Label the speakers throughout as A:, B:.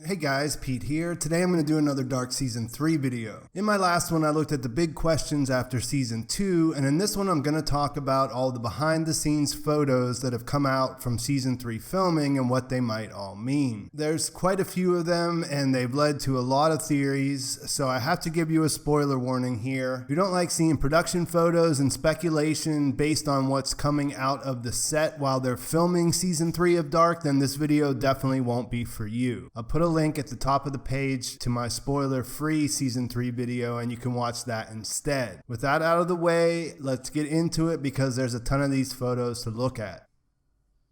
A: Hey guys, Pete here. Today I'm going to do another Dark Season 3 video. In my last one I looked at the big questions after Season 2, and in this one I'm going to talk about all the behind the scenes photos that have come out from Season 3 filming and what they might all mean. There's quite a few of them and they've led to a lot of theories, so I have to give you a spoiler warning here. If you don't like seeing production photos and speculation based on what's coming out of the set while they're filming Season 3 of Dark, then this video definitely won't be for you. I'll put a link at the top of the page to my spoiler-free Season 3 video and you can watch that instead. With that out of the way, let's get into it because there's a ton of these photos to look at.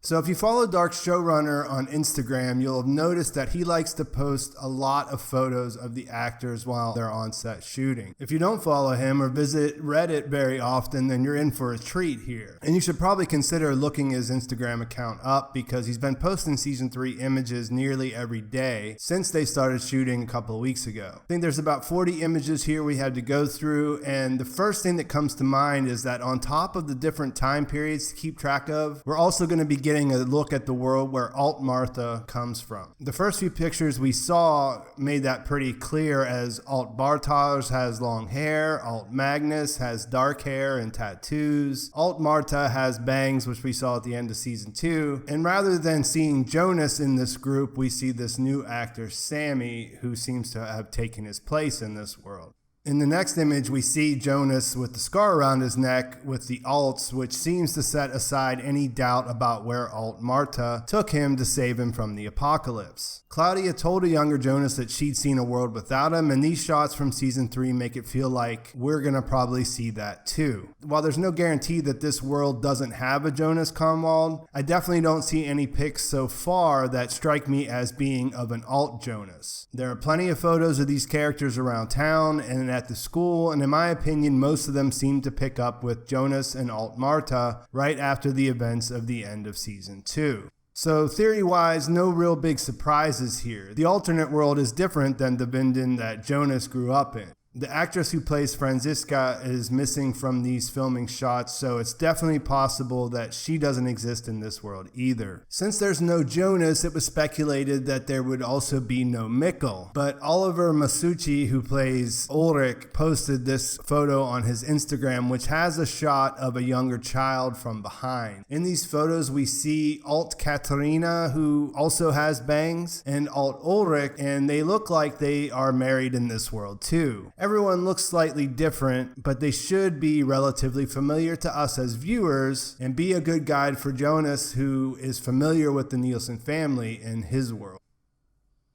A: So if you follow Dark's showrunner on Instagram, you'll have noticed that he likes to post a lot of photos of the actors while they're on set shooting. If you don't follow him or visit Reddit very often, then you're in for a treat here. And you should probably consider looking his Instagram account up because he's been posting Season 3 images nearly every day since they started shooting a couple of weeks ago. I think there's about 40 images here we had to go through, and the first thing that comes to mind is that on top of the different time periods to keep track of, we're also going to be getting a look at the world where Alt Martha comes from. The first few pictures we saw made that pretty clear, as Alt Bartosz has long hair, Alt Magnus has dark hair and tattoos, Alt Martha has bangs, which we saw at the end of Season 2, and rather than seeing Jonas in this group, we see this new actor Sammy, who seems to have taken his place in this world. In the next image, we see Jonas with the scar around his neck with the alts, which seems to set aside any doubt about where Alt Martha took him to save him from the apocalypse. Claudia told a younger Jonas that she'd seen a world without him, and these shots from Season 3 make it feel like we're gonna probably see that too. While there's no guarantee that this world doesn't have a Jonas Comwald, I definitely don't see any pics so far that strike me as being of an Alt Jonas. There are plenty of photos of these characters around town and at the school, and in my opinion most of them seem to pick up with Jonas and Alt Martha right after the events of the end of Season 2. So theory-wise, no real big surprises here. The alternate world is different than the Winden that Jonas grew up in. The actress who plays Franziska is missing from these filming shots, so it's definitely possible that she doesn't exist in this world either. Since there's no Jonas, it was speculated that there would also be no Mikkel, but Oliver Masucci, who plays Ulrich, posted this photo on his Instagram, which has a shot of a younger child from behind. In these photos, we see Alt Katharina, who also has bangs, and Alt Ulrich, and they look like they are married in this world too. Everyone looks slightly different, but they should be relatively familiar to us as viewers and be a good guide for Jonas, who is familiar with the Nielsen family in his world.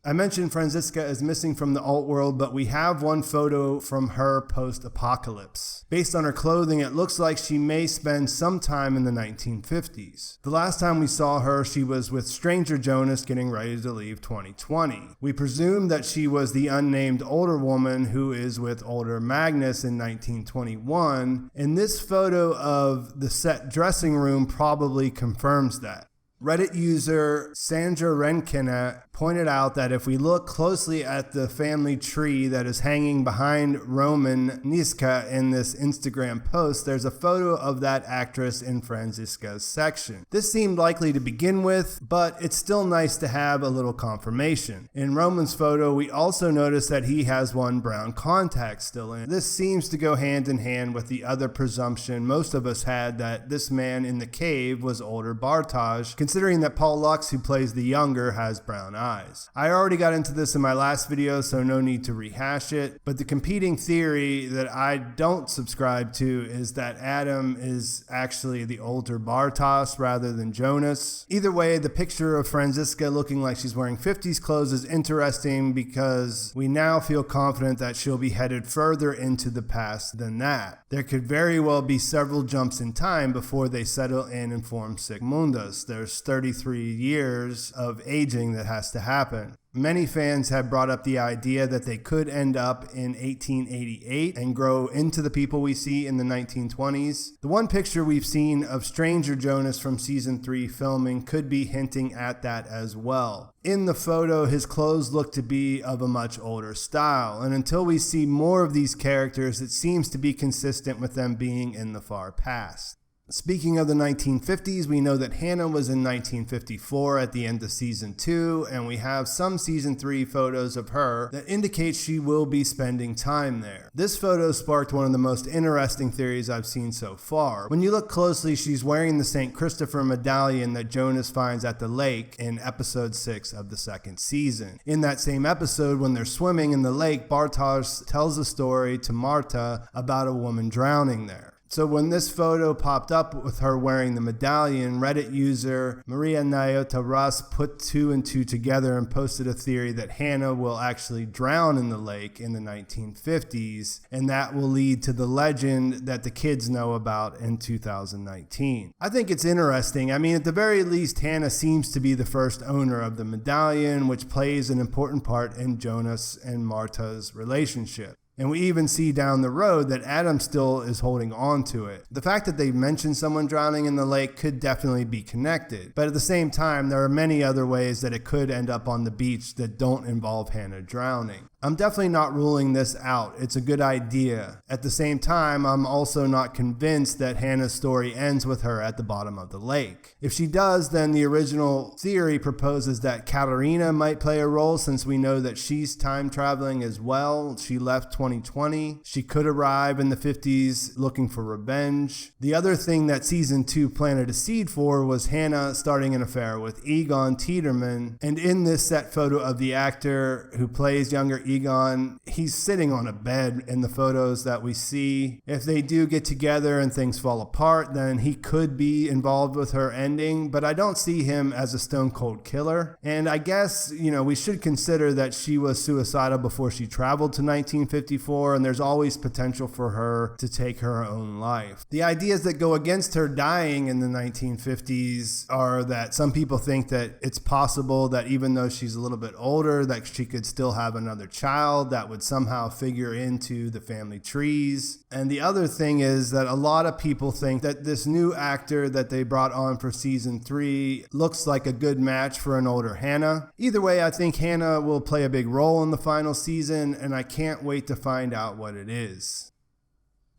A: I mentioned Franziska is missing from the alt world, but we have one photo from her post-apocalypse. Based on her clothing, it looks like she may spend some time in the 1950s. The last time we saw her, she was with stranger Jonas getting ready to leave 2020. We presume that she was the unnamed older woman who is with older Magnus in 1921, and this photo of the set dressing room probably confirms that. Reddit user Sandra Renkina pointed out that if we look closely at the family tree that is hanging behind Roman Niska in this Instagram post, there's a photo of that actress in Franziska's section. This seemed likely to begin with, but it's still nice to have a little confirmation. In Roman's photo, we also notice that he has one brown contact still in. This seems to go hand in hand with the other presumption most of us had that this man in the cave was older Bartosz, considering that Paul Lux, who plays the younger, has brown eyes. I already got into this in my last video, so no need to rehash it, but the competing theory that I don't subscribe to is that Adam is actually the older Bartosz rather than Jonas. Either way, the picture of Franziska looking like she's wearing 50s clothes is interesting because we now feel confident that she'll be headed further into the past than that. There could very well be several jumps in time before they settle in and form Sic Mundus. There's 33 years of aging that has to happen. Many fans have brought up the idea that they could end up in 1888 and grow into the people we see in the 1920s. The one picture we've seen of stranger Jonas from Season 3 filming could be hinting at that as well. In the photo, his clothes look to be of a much older style, and until we see more of these characters, it seems to be consistent with them being in the far past. Speaking of the 1950s, we know that Hannah was in 1954 at the end of season 2, and we have some season 3 photos of her that indicate she will be spending time there. This photo sparked one of the most interesting theories I've seen so far. When you look closely, she's wearing the St. Christopher medallion that Jonas finds at the lake in episode 6 of the 2nd season. In that same episode, when they're swimming in the lake, Bartosz tells a story to Marta about a woman drowning there. So when this photo popped up with her wearing the medallion, Reddit user Maria Nyota Russ put 2 and 2 together and posted a theory that Hannah will actually drown in the lake in the 1950s, and that will lead to the legend that the kids know about in 2019. I think it's interesting. I mean, at the very least, Hannah seems to be the first owner of the medallion, which plays an important part in Jonas and Marta's relationship. And we even see down the road that Adam still is holding on to it. The fact that they mentioned someone drowning in the lake could definitely be connected. But at the same time, there are many other ways that it could end up on the beach that don't involve Hannah drowning. I'm definitely not ruling this out. It's a good idea. At the same time, I'm also not convinced that Hannah's story ends with her at the bottom of the lake. If she does, then the original theory proposes that Katharina might play a role, since we know that she's time traveling as well. She left 2020. She could arrive in the 50s looking for revenge. The other thing that season 2 planted a seed for was Hannah starting an affair with Egon Tiedemann. And in this set photo of the actor who plays younger Egon, he's sitting on a bed in the photos that we see. If they do get together and things fall apart, then he could be involved with her ending, but I don't see him as a stone cold killer. And I guess, we should consider that she was suicidal before she traveled to 1954, and there's always potential for her to take her own life. The ideas that go against her dying in the 1950s are that some people think that it's possible that even though she's a little bit older, that she could still have another child that would somehow figure into the family trees. And the other thing is that a lot of people think that this new actor that they brought on for season 3 looks like a good match for an older Hannah. Either way, I think Hannah will play a big role in the final season, and I can't wait to find out what it is.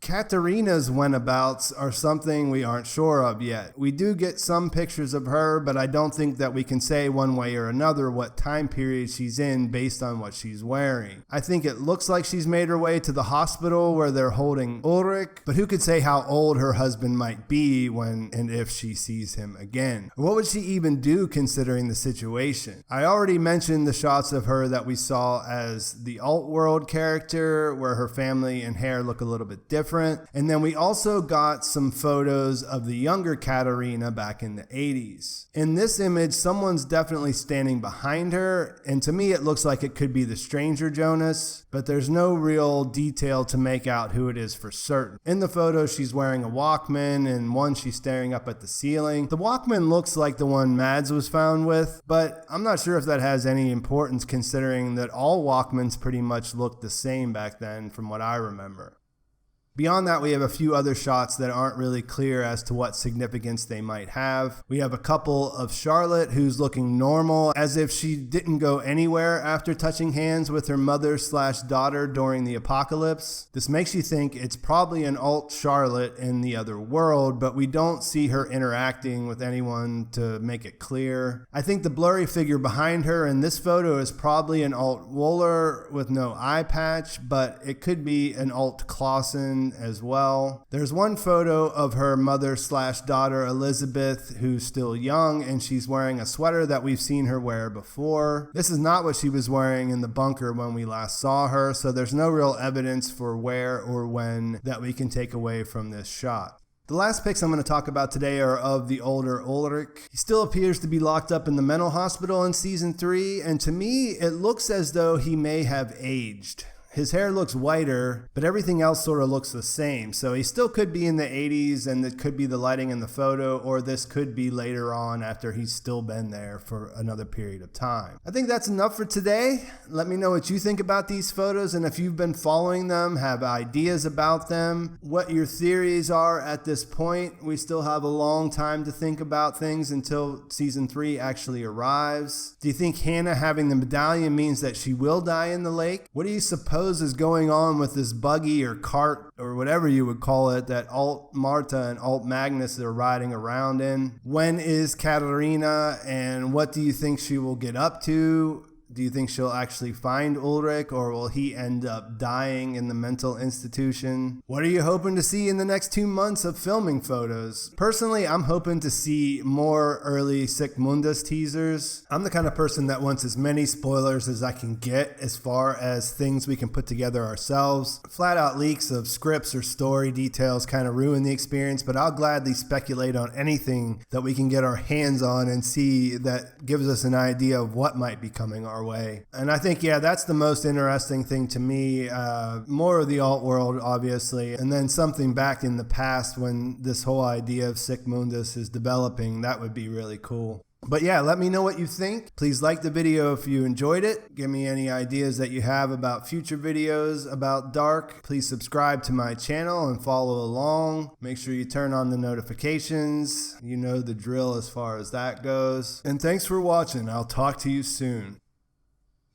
A: Katharina's whenabouts are something we aren't sure of yet. We do get some pictures of her, but I don't think that we can say one way or another what time period she's in based on what she's wearing. I think it looks like she's made her way to the hospital where they're holding Ulrich, but who could say how old her husband might be when and if she sees him again? Or what would she even do considering the situation? I already mentioned the shots of her that we saw as the alt-world character, where her family and hair look a little bit different. And then we also got some photos of the younger Katharina back in the 80s. In this image, someone's definitely standing behind her, and to me it looks like it could be the stranger Jonas, but there's no real detail to make out who it is for certain. In the photo, she's wearing a Walkman, and one she's staring up at the ceiling. The Walkman looks like the one Mads was found with, but I'm not sure if that has any importance considering that all Walkmans pretty much looked the same back then from what I remember. Beyond that, we have a few other shots that aren't really clear as to what significance they might have. We have a couple of Charlotte who's looking normal, as if she didn't go anywhere after touching hands with her mother/daughter during the apocalypse. This makes you think it's probably an alt Charlotte in the other world, but we don't see her interacting with anyone to make it clear. I think the blurry figure behind her in this photo is probably an alt Wöhler with no eye patch, but it could be an alt Clausen as well. There's one photo of her mother/daughter Elizabeth who's still young, and she's wearing a sweater that we've seen her wear before. This is not what she was wearing in the bunker when we last saw her, so there's no real evidence for where or when that we can take away from this shot. The last pics I'm going to talk about today are of the older Ulrich. He still appears to be locked up in the mental hospital in season 3, and to me it looks as though he may have aged. His hair looks whiter, but everything else sort of looks the same. So he still could be in the 80s, and it could be the lighting in the photo, or this could be later on after he's still been there for another period of time. I think that's enough for today. Let me know what you think about these photos, and if you've been following them, have ideas about them, what your theories are at this point. We still have a long time to think about things until season 3 actually arrives. Do you think Hannah having the medallion means that she will die in the lake? What do you suppose suppose is going on with this buggy or cart or whatever you would call it that Alt Marta and Alt Magnus are riding around in? When is Katharina, and what do you think she will get up to? Do you think she'll actually find Ulrich, or will he end up dying in the mental institution? What are you hoping to see in the next 2 months of filming photos? Personally, I'm hoping to see more early Sic Mundus teasers. I'm the kind of person that wants as many spoilers as I can get as far as things we can put together ourselves. Flat out leaks of scripts or story details kind of ruin the experience, but I'll gladly speculate on anything that we can get our hands on and see that gives us an idea of what might be coming our way. And I think, yeah, that's the most interesting thing to me. More of the alt world, obviously, and then something back in the past when this whole idea of Sic Mundus is developing. That would be really cool. But yeah, let me know what you think. Please like the video if you enjoyed it. Give me any ideas that you have about future videos about Dark. Please subscribe to my channel and follow along. Make sure you turn on the notifications. You know the drill as far as that goes. And thanks for watching. I'll talk to you soon.